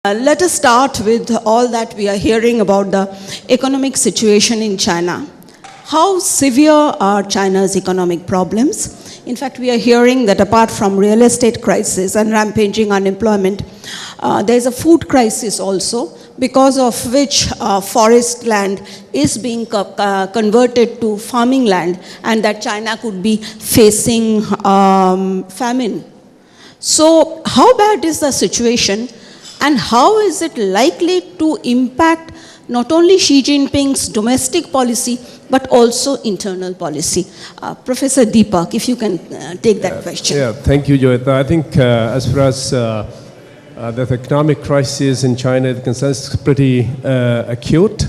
Let us start with all that we are hearing about the economic situation in China. How severe are China's economic problems? In fact, we are hearing that apart from real estate crisis and rampaging unemployment, there is a food crisis also, because of which forest land is being converted to farming land, and that China could be facing famine. So how bad is the situation? And how is it likely to impact not only Xi Jinping's domestic policy, but also internal policy? Professor Deepak, if you can take that question. Yeah, thank you, Joyita. I think as far as the economic crisis in China is concerned, it's pretty acute.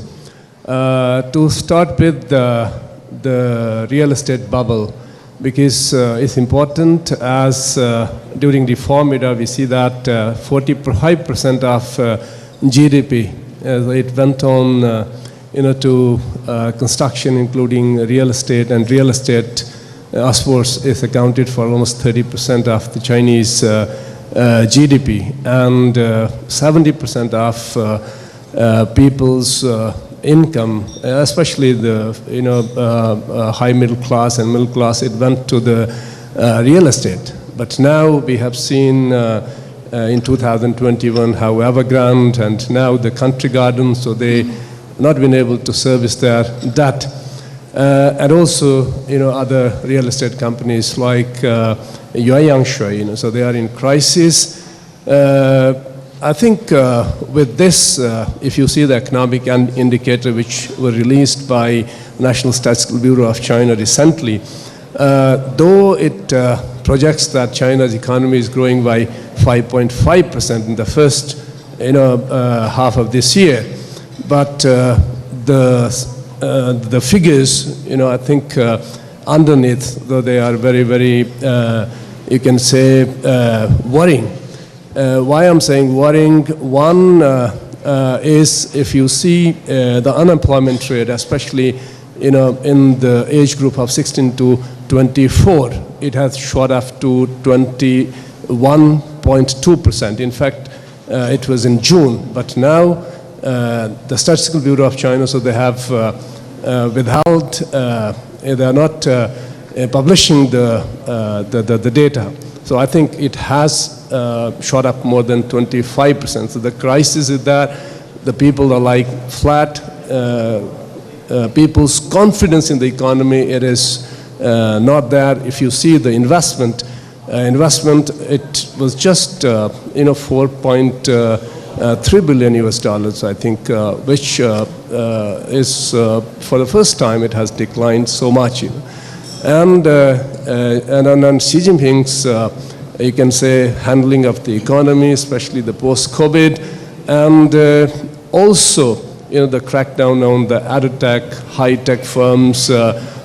To start with the real estate bubble, because it's important, as during reform era we see that 45% of GDP, it went on to construction, including real estate, and real estate, I suppose, is accounted for almost 30% of the Chinese GDP, and 70% of people's income, especially the high middle class and middle class, it went to the real estate. But now we have seen in 2021 how Evergrande and now the country gardens, so they not been able to service their debt, and also other real estate companies like Aishwarya, so they are in crisis. I think with this, if you see the economic indicator which were released by National Statistical Bureau of China recently, though it projects that China's economy is growing by 5.5% in the first half of this year, but the figures, I think underneath, though they are very, very, you can say, worrying. Why I'm saying worrying? One is if you see the unemployment rate, especially in the age group of 16 to 24, it has shot up to 21.2%. In fact, it was in June, but now the Statistical Bureau of China, so they have withheld, they are not publishing the data. So I think it has shot up more than 25%. So the crisis is that the people are like flat. People's confidence in the economy, it is not there. If you see the investment, it was just 4.3 billion US dollars, I think, which is for the first time it has declined so much. And on Xi Jinping's, you can say, handling of the economy, especially the post-COVID, and also, the crackdown on the edtech, high-tech firms.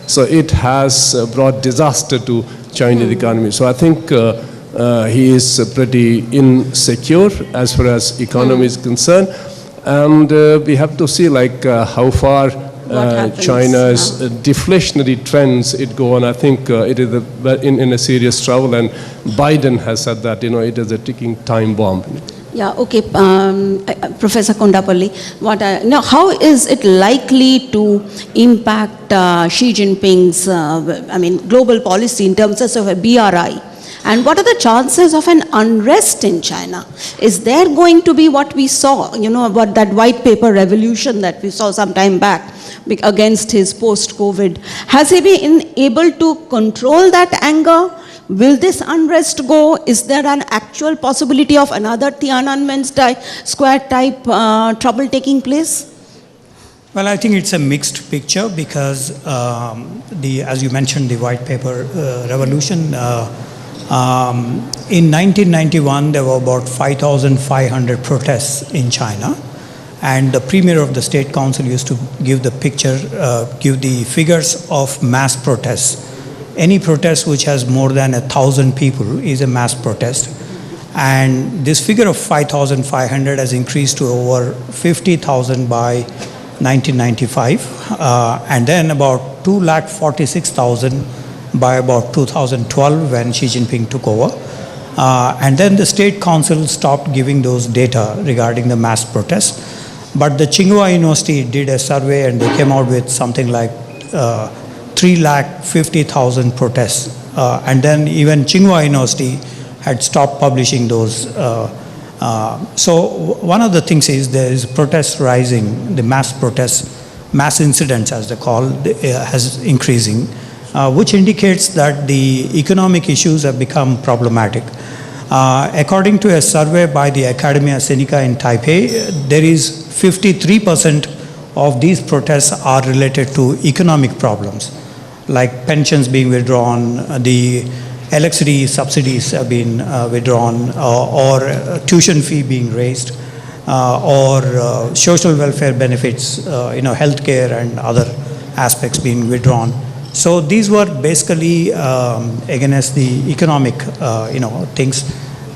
So it has brought disaster to Chinese economy. So I think he is pretty insecure as far as economy is concerned, and we have to see how far China's deflationary trends it go on. I think it is in a serious trouble, and Biden has said that it is a ticking time bomb. Yeah, okay, Professor Kondapalli, how is it likely to impact Xi Jinping's, global policy in terms of a BRI? And what are the chances of an unrest in China? Is there going to be what we saw, about that white paper revolution that we saw some time back against his post-COVID? Has he been able to control that anger? Will this unrest go? Is there an actual possibility of another Tiananmen Square type trouble taking place? Well, I think it's a mixed picture because as you mentioned, the white paper revolution, in 1991, there were about 5,500 protests in China, and the Premier of the State Council used to give the figures of mass protests. Any protest which has more than 1,000 people is a mass protest, and this figure of 5,500 has increased to over 50,000 by 1995, and then about 2,46,000 by about 2012 when Xi Jinping took over. And then the state council stopped giving those data regarding the mass protests. But the Tsinghua University did a survey and they came out with something like 350,000 protests. And then even Tsinghua University had stopped publishing those. So one of the things is there is protests rising, the mass protests, mass incidents as they call, has increasing, which indicates that the economic issues have become problematic. According to a survey by the Academia Sinica in Taipei, there is 53% of these protests are related to economic problems, like pensions being withdrawn, the electricity subsidies have been withdrawn, or tuition fee being raised, or social welfare benefits, healthcare and other aspects being withdrawn. So these were basically against the economic, things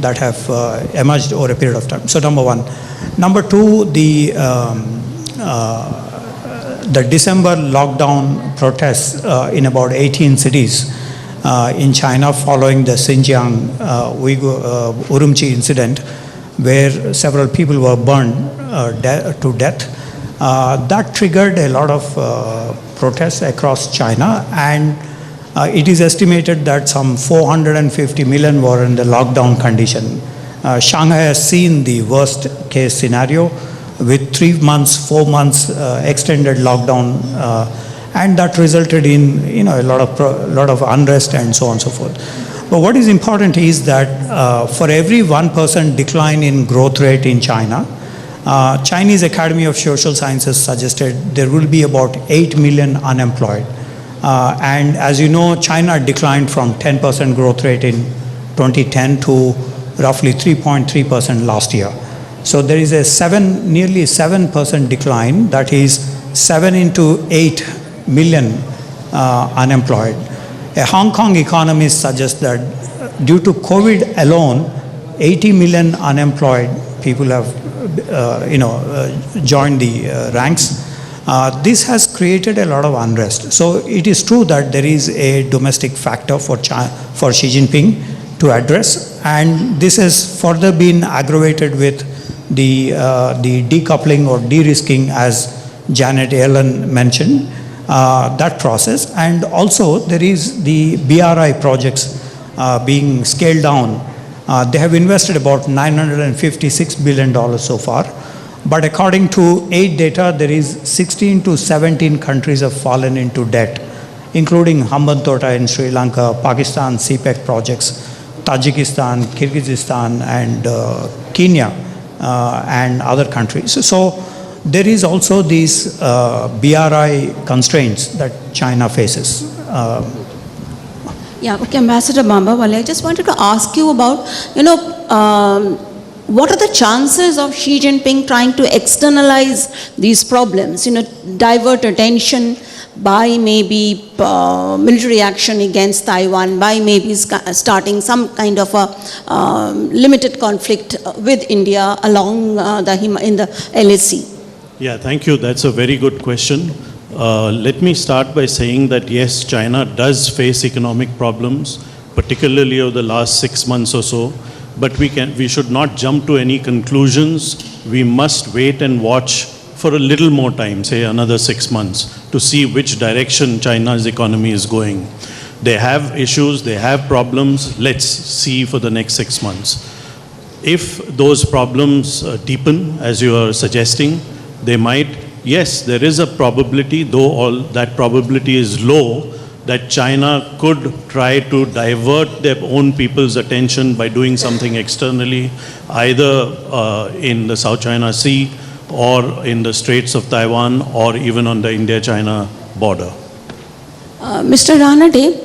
that have emerged over a period of time. So number one. Number two, the December lockdown protests in about 18 cities in China following the Xinjiang Urumqi incident, where several people were burned to death. That triggered a lot of protests across China, and it is estimated that some 450 million were in the lockdown condition. Shanghai has seen the worst case scenario with 3 months, 4 months extended lockdown, and that resulted in a lot of unrest and so on and so forth. But what is important is that for every 1% decline in growth rate in China, Chinese Academy of Social Sciences suggested there will be about 8 million unemployed. And as you know, China declined from 10% growth rate in 2010 to roughly 3.3% last year. So there is a nearly 7% decline, that is 7 into 8 million unemployed. A Hong Kong economist suggests that due to COVID alone, 80 million unemployed people have joined the ranks. This has created a lot of unrest. So it is true that there is a domestic factor for Xi Jinping to address, and this has further been aggravated with the decoupling or de-risking, as Janet Yellen mentioned, that process. And also there is the BRI projects being scaled down. They have invested about $956 billion so far. But according to aid data, there is 16 to 17 countries have fallen into debt, including Hambantota in Sri Lanka, Pakistan CPEC projects, Tajikistan, Kyrgyzstan, and Kenya, and other countries. So there is also these BRI constraints that China faces. Yeah, okay, Ambassador Bambawale, I just wanted to ask you about, what are the chances of Xi Jinping trying to externalize these problems, divert attention by maybe military action against Taiwan, by maybe starting some kind of a limited conflict with India along in the LAC? Yeah, thank you. That's a very good question. Let me start by saying that yes, China does face economic problems, particularly over the last 6 months or so. But we should not jump to any conclusions. We must wait and watch for a little more time, say another 6 months, to see which direction China's economy is going. They have issues, they have problems. Let's see for the next 6 months. If those problems deepen, as you are suggesting, they might, yes, there is a probability, though all that probability is low, that China could try to divert their own people's attention by doing something externally, either in the South China Sea or in the Straits of Taiwan or even on the India-China border. Mr. Ranade,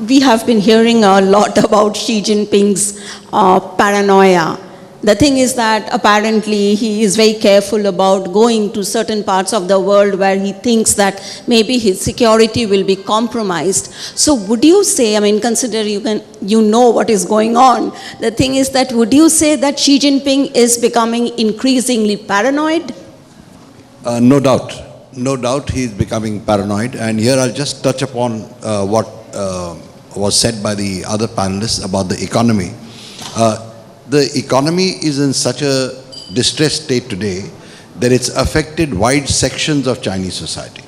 we have been hearing a lot about Xi Jinping's paranoia. The thing is that apparently he is very careful about going to certain parts of the world where he thinks that maybe his security will be compromised. So would you say, consider you know what is going on. The thing is that would you say that Xi Jinping is becoming increasingly paranoid? No doubt. No doubt he is becoming paranoid. And here I'll just touch upon what was said by the other panelists about the economy. The economy is in such a distressed state today that it's affected wide sections of Chinese society.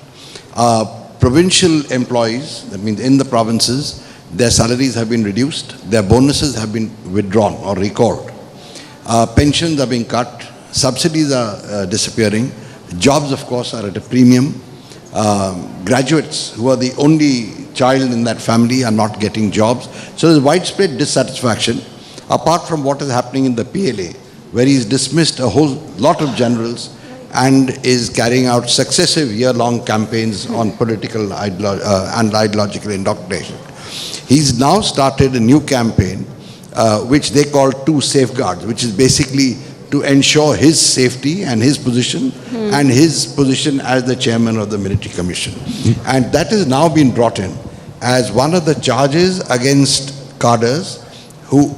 Provincial employees, that means in the provinces, their salaries have been reduced, their bonuses have been withdrawn or recalled. Pensions are being cut, subsidies are disappearing, jobs of course are at a premium. Graduates who are the only child in that family are not getting jobs. So there's widespread dissatisfaction, apart from what is happening in the PLA, where he's dismissed a whole lot of generals and is carrying out successive year-long campaigns on political and ideological indoctrination. He's now started a new campaign which they call Two Safeguards, which is basically to ensure his safety and his position and his position as the chairman of the military commission. And that has now been brought in as one of the charges against cadres who,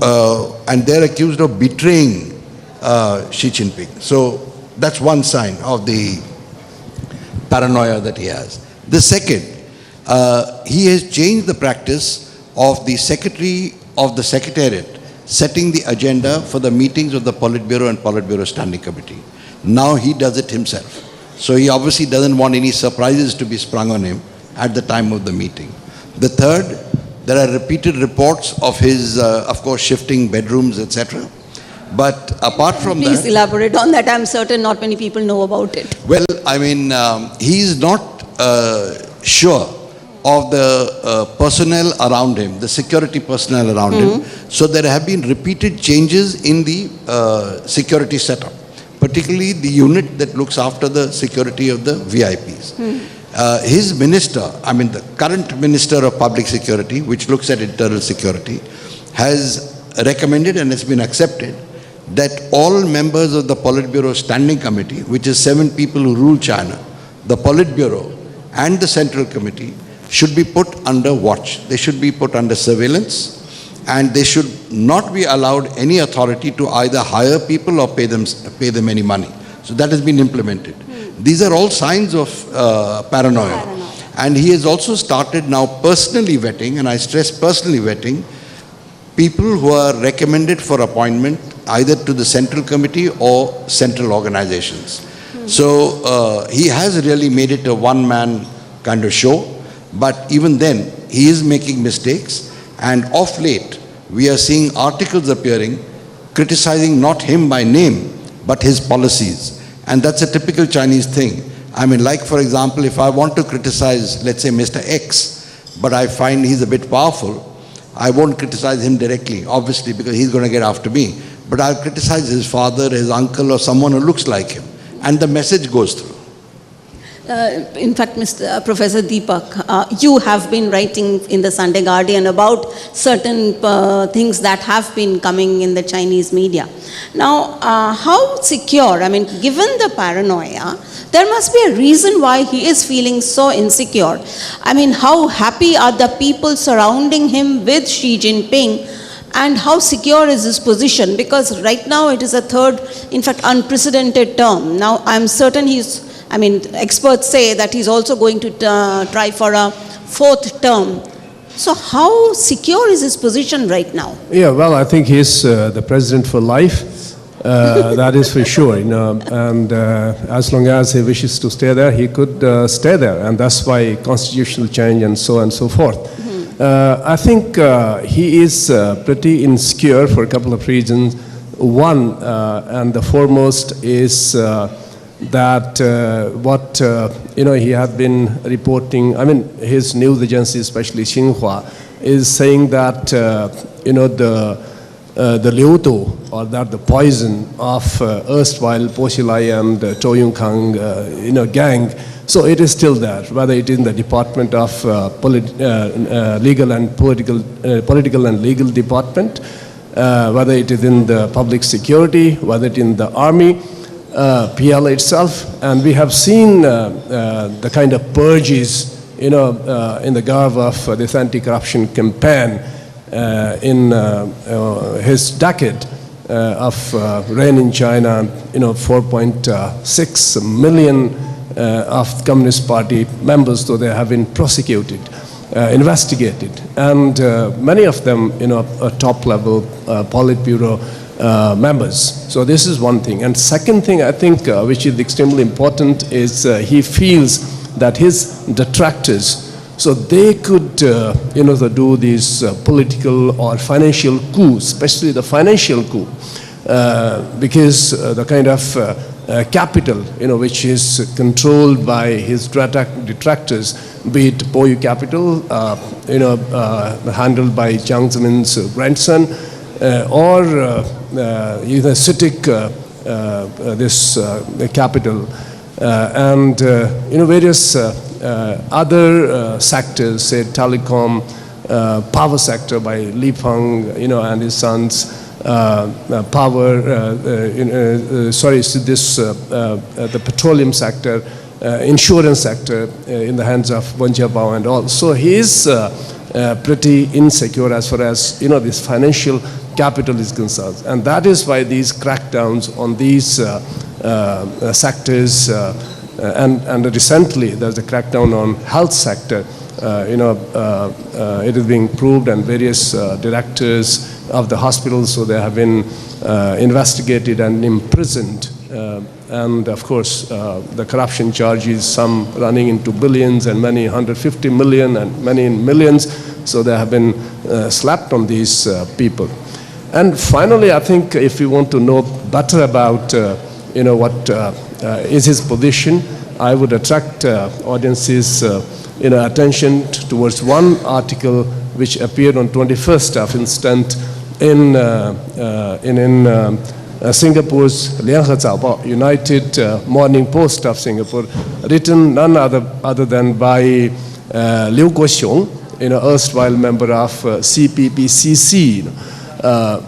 and they're accused of betraying Xi Jinping. So that's one sign of the paranoia that he has. The second, he has changed the practice of the secretary of the secretariat setting the agenda for the meetings of the Politburo and Politburo Standing Committee. Now he does it himself. So he obviously doesn't want any surprises to be sprung on him at the time of the meeting. The third, there are repeated reports of his, of course, shifting bedrooms, etc. But apart from that... Please elaborate on that. I'm certain not many people know about it. Well, I mean, he's not sure of the personnel around him, the security personnel around him. So there have been repeated changes in the security setup, particularly the unit that looks after the security of the VIPs. His minister, I mean the current Minister of Public Security, which looks at internal security, has recommended and has been accepted that all members of the Politburo Standing Committee, which is 7 people who rule China, the Politburo and the Central Committee, should be put under watch. They should be put under surveillance, and they should not be allowed any authority to either hire people or pay them any money. So that has been implemented. These are all signs of paranoia. And he has also started now personally vetting, and I stress personally vetting, people who are recommended for appointment either to the Central Committee or central organizations. So he has really made it a one-man kind of show. But even then, he is making mistakes, and of late, we are seeing articles appearing criticizing not him by name, but his policies. And that's a typical Chinese thing. I mean, like for example, if I want to criticize, let's say Mr. X, but I find he's a bit powerful, I won't criticize him directly, obviously, because he's going to get after me. But I'll criticize his father, his uncle, or someone who looks like him. And the message goes through. In fact, Professor Deepak, you have been writing in the Sunday Guardian about certain things that have been coming in the Chinese media. Now, how secure, I mean, given the paranoia, there must be a reason why he is feeling so insecure. I mean, how happy are the people surrounding him with Xi Jinping, and how secure is his position? Because right now it is a third, in fact, unprecedented term. Now, I'm certain experts say that he's also going to try for a 4th term. So how secure is his position right now? Yeah, well, I think he's the president for life. That is for sure. You know, and as long as he wishes to stay there, he could stay there. And that's why constitutional change and so on and so forth. I think he is pretty insecure for a couple of reasons. One, and the foremost, is that what he had been reporting, I mean his news agency, especially Xinhua, is saying that the liutu, or that the poison of erstwhile Po Xilai and Zhou Yongkang gang, so it is still there, whether it is in the Department of Legal and Political and Legal Department, whether it is in the public security, whether it is in the army, PL itself, and we have seen the kind of purges, in the garb of this anti-corruption campaign in his decade of reign in China. 4.6 million of Communist Party members, though they have been prosecuted. investigated, and many of them, are top-level Politburo members. So this is one thing. And second thing, I think, which is extremely important, is he feels that his detractors, so they could, do these political or financial coups, especially the financial coup, because the kind of capital, which is controlled by his detractors, be it Boyu Capital, handled by Jiang Zemin's grandson, or CITIC, this capital, and various other sectors, say telecom, power sector by Li Peng, and his sons. The petroleum sector, insurance sector in the hands of Wen Jiabao and all. So he is pretty insecure as far as this financial capital is concerned, and that is why these crackdowns on these sectors, and recently there's a crackdown on health sector. It is being proved, and various directors of the hospitals, so they have been investigated and imprisoned. And of course, the corruption charges, some running into billions and many 150 million and many in millions. So they have been slapped on these people. And finally, I think if we want to know better about, what is his position, I would attract audiences' attention towards one article which appeared on 21st of instant in Singapore's Lianhe Zaobao, United Morning Post of Singapore, written none other than by Liu Guoxiong, erstwhile member of CPPCC,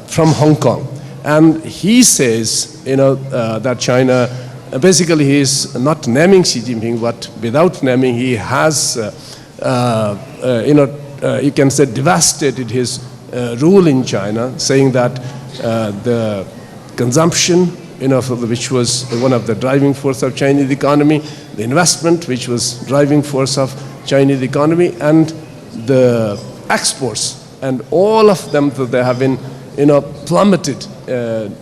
from Hong Kong. And he says, that China, basically he is not naming Xi Jinping, but without naming, he has, you can say, devastated his rule in China, saying that the consumption, which was one of the driving force of Chinese economy, the investment, which was driving force of Chinese economy, and the exports, and all of them, they have been, plummeted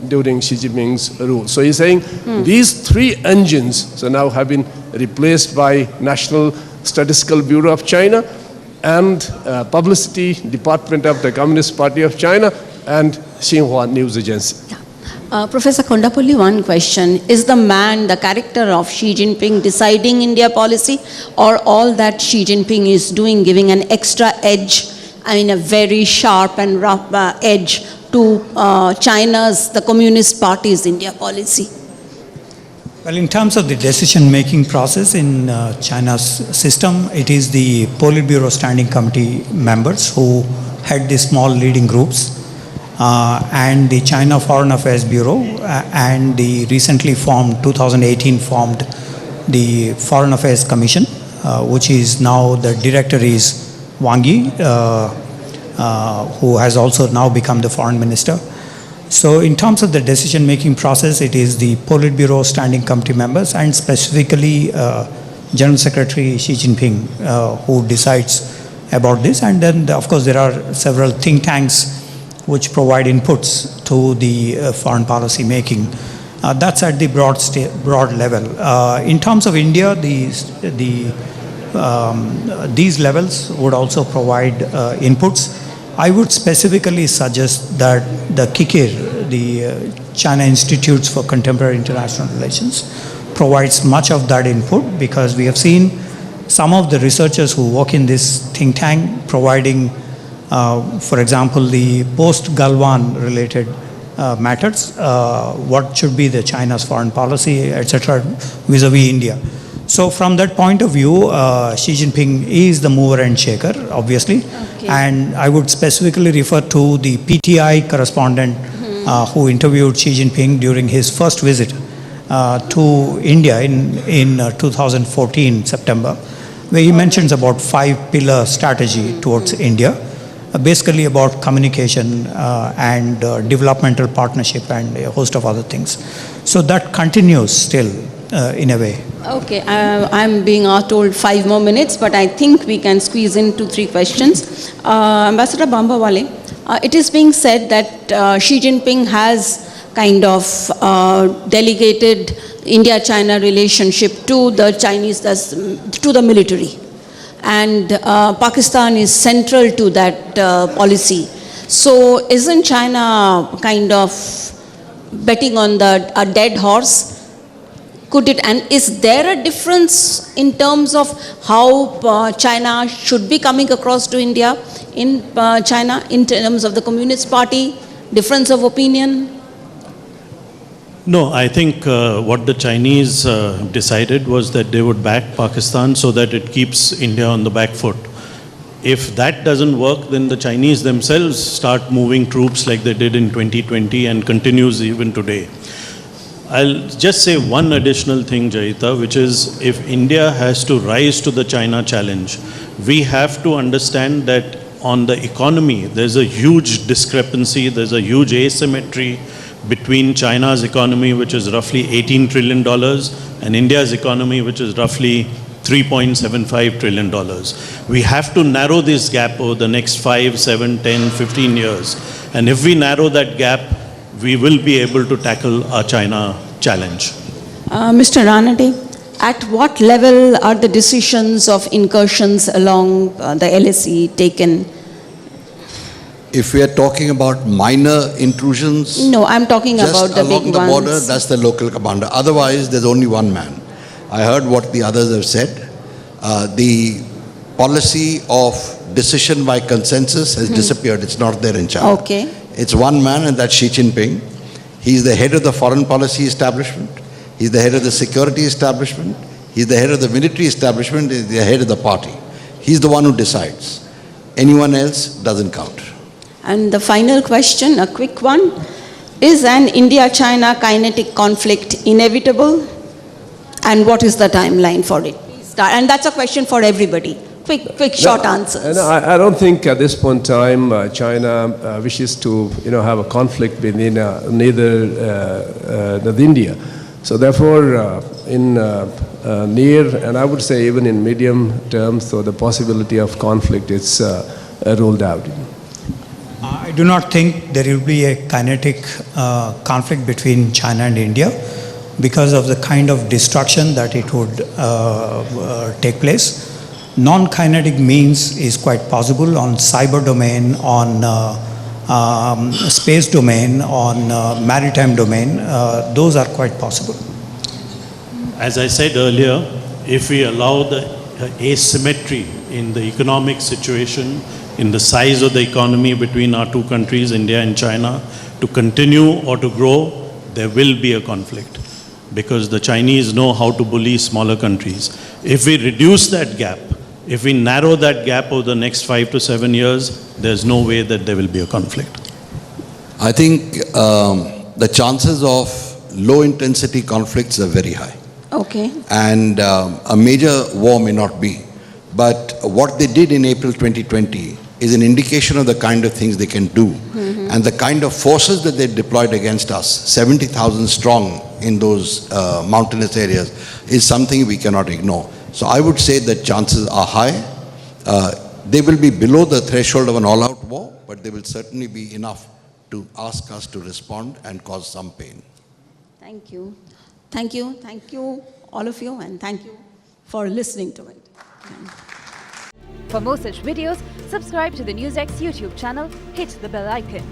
during Xi Jinping's rule. So he's saying these three engines, so now have been replaced by National Statistical Bureau of China, and Publicity Department of the Communist Party of China, and Xinhua News Agency. Professor Kondapalli, one question. Is the man, the character of Xi Jinping deciding India policy, or all that Xi Jinping is doing, giving an extra edge, a very sharp and rough edge to China's, the Communist Party's India policy? Well, in terms of the decision-making process in China's system, it is the Politburo Standing Committee members who head the small leading groups, and the China Foreign Affairs Bureau, and the recently formed, 2018 formed, the Foreign Affairs Commission, which is now, the director is Wang Yi, who has also now become the foreign minister. So in terms of the decision-making process, it is the Politburo Standing Committee members, and specifically General Secretary Xi Jinping, who decides about this. And then, of course, there are several think tanks which provide inputs to the foreign policy making. That's at the broad level. In terms of India, these levels would also provide inputs. I would specifically suggest that the KIKIR, the China Institutes for Contemporary International Relations, provides much of that input, because we have seen some of the researchers who work in this think tank providing, for example, the post-Galwan related matters, what should be the China's foreign policy, etc., vis-a-vis India. So from that point of view, Xi Jinping is the mover and shaker, obviously. Okay. And I would specifically refer to the PTI correspondent who interviewed Xi Jinping during his first visit to India in 2014, September, where he mentions about 5-pillar strategy towards India, basically about communication and developmental partnership and a host of other things. So that continues still. in a way. Okay, I'm being told 5 more minutes, but I think we can squeeze in 2-3 questions. Ambassador Bambawale, it is being said that Xi Jinping has kind of delegated India-China relationship to the Chinese, to the military. And Pakistan is central to that policy. So isn't China kind of betting on a dead horse? Could it, and is there a difference in terms of how China should be coming across to India in China in terms of the Communist Party, difference of opinion? No, I think what the Chinese decided was that they would back Pakistan so that it keeps India on the back foot. If that doesn't work, then the Chinese themselves start moving troops like they did in 2020 and continues even today. I'll just say one additional thing, Jayita, which is if India has to rise to the China challenge, we have to understand that on the economy, there's a huge discrepancy, there's a huge asymmetry between China's economy, which is roughly $18 trillion, and India's economy, which is roughly $3.75 trillion. We have to narrow this gap over the next 5, 7, 10, 15 years. And if we narrow that gap, we will be able to tackle our China challenge. Mr. Ranade, at what level are the decisions of incursions along the LSE taken? If we are talking about minor intrusions, No, I'm talking about the big ones. just along the border, that's the local commander. Otherwise, there's only one man. I heard what the others have said. The policy of decision by consensus has disappeared. It's not there in China. Okay. It's one man, and that's Xi Jinping. He's the head of the foreign policy establishment. He's the head of the security establishment. He's the head of the military establishment. He's the head of the party. He's the one who decides. Anyone else doesn't count. And the final question, a quick one. Is an India-China kinetic conflict inevitable? And what is the timeline for it? And that's a question for everybody. Quick, short answers. I don't think at this point in time China wishes to have a conflict with neither India. So therefore, in near and I would say even in medium term, so the possibility of conflict is ruled out. I do not think there will be a kinetic conflict between China and India because of the kind of destruction that it would take place. Non-kinetic means is quite possible on cyber domain, on space domain, on maritime domain. Those are quite possible. As I said earlier, if we allow the asymmetry in the economic situation, in the size of the economy between our two countries, India and China, to continue or to grow, there will be a conflict because the Chinese know how to bully smaller countries. If we reduce that gap, if we narrow that gap over the next 5 to 7 years, there's no way that there will be a conflict. I think the chances of low-intensity conflicts are very high. Okay. And a major war may not be. But what they did in April 2020 is an indication of the kind of things they can do. And the kind of forces that they deployed against us, 70,000 strong in those mountainous areas, is something we cannot ignore. So I would say that chances are high. They will be below the threshold of an all-out war, but they will certainly be enough to ask us to respond and cause some pain. Thank you. Thank you. Thank you, all of you, and thank you for listening to it. For more such videos, subscribe to the NewsX YouTube channel, hit the bell icon.